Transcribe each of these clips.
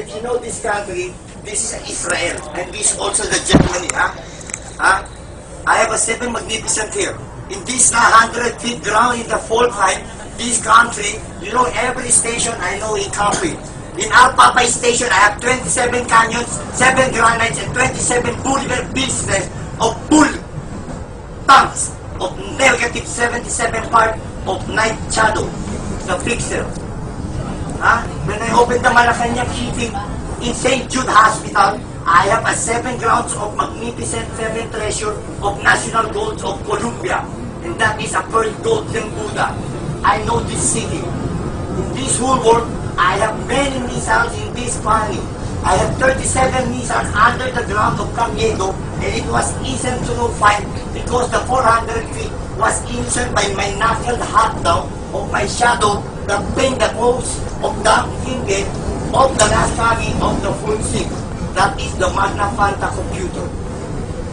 if you know this country, this is Israel, and this is also the Germany, I have a 7 magnificent here. In this 100 feet ground in the fault line, this country, you know, every station I know in country. In Alpapay station, I have 27 canyons, 7 granites, and 27 boulevard business of bull tanks of negative 77 part of night shadow, the pixel. When I opened the Malacanang City in St. Jude Hospital, I have a 7 grounds of magnificent 7 treasure of national golds of Colombia, and that is a Pearl Golden Buddha. I know this city. In this whole world, I have many missiles in this valley. I have 37 missiles under the ground of Camiedo, and it was easy to find because the 400 feet was injured by my knuckled hot down of my shadow that paint the clothes of the ingot of the last coming of the full six. That is the Magna Fanta computer.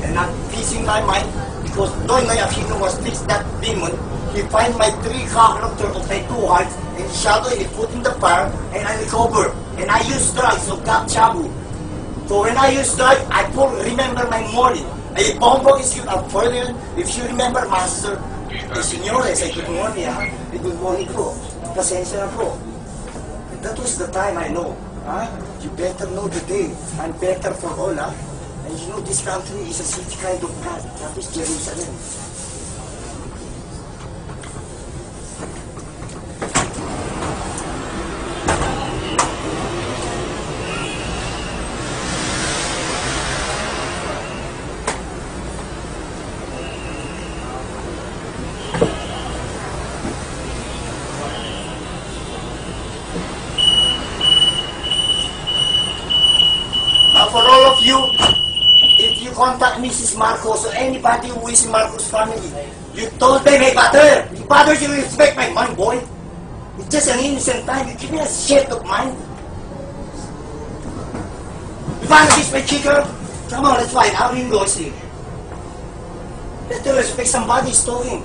And I'm fixing my mind because Doña Aquino was fixed that demon. He find my 3 characters of my 2 hearts and shadow and he put in the fire and I recover. And I use drugs of that chabu. So when I use drugs, I remember my morning. A bombo is you up further. If you remember, Master, Señores, ay good morning, good morning po. Pasensya na po. That was the time I know. You better know the day. I'm better for all, And you know this country is a city kind of God. That is Jerusalem. For all of you, if you contact Mrs. Marcos or anybody who is in Marcos family, you told them, hey, father, you respect my mind, boy. It's just an innocent time. You give me a shit of mine. You want to kiss my chicken? Come on, let's fight. How do you go see? Let you respect somebody's talking.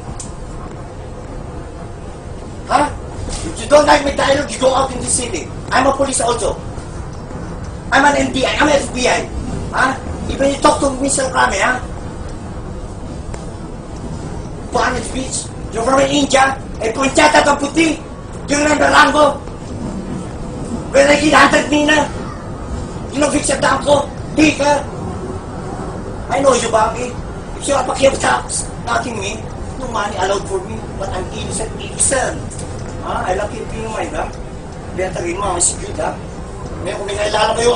If you don't like my dialogue, you go out in the city. I'm a police also. I'm an NBI, I'm an FBI. Even you talk to Mr. Krame, Planet Beach, you're from India, Ponchata ka puti. Do you remember Rango? When I get 100 mina, you know, fix a tanko, Tika. I know you, Bobby. If you're a pakiap tax, nothing me, no money allowed for me, but I'm innocent. I love you in my mind, Better in my secret, Kung kinailangan kayo,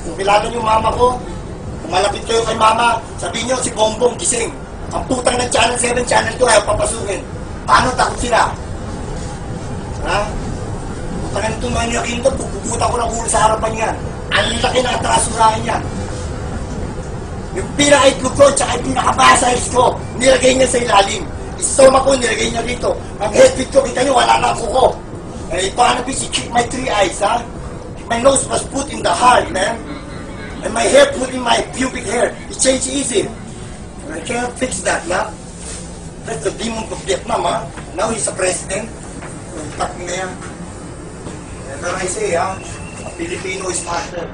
kung kilala niyo mama ko, kung malapit kayo kay mama, sabihin niyo si Bongbong gising. Ang putang ng Channel 7, Channel 2 ayaw papasukin. Paano takot sila? Putang ng mga niyakin ito, pupuputan ko ng ulo sa harapan yan. Ang laki ng atrasurahin yan. Yung pinaka-itlog ko, tsaka yung pinaka-basahis ko, nilagay niya sa ilalim. Isoma ko, nilagay niya dito. Ang headpiece ko, kita niyo, wala na ako ko. Eh, paano ba si keep my 3 eyes, My nose was put in the heart, man. And my hair put in my pubic hair. It changed easy. I can't fix that, That's the demon of Vietnam, Now he's a president. Tak na yan. That's what I say, a Filipino is smarter.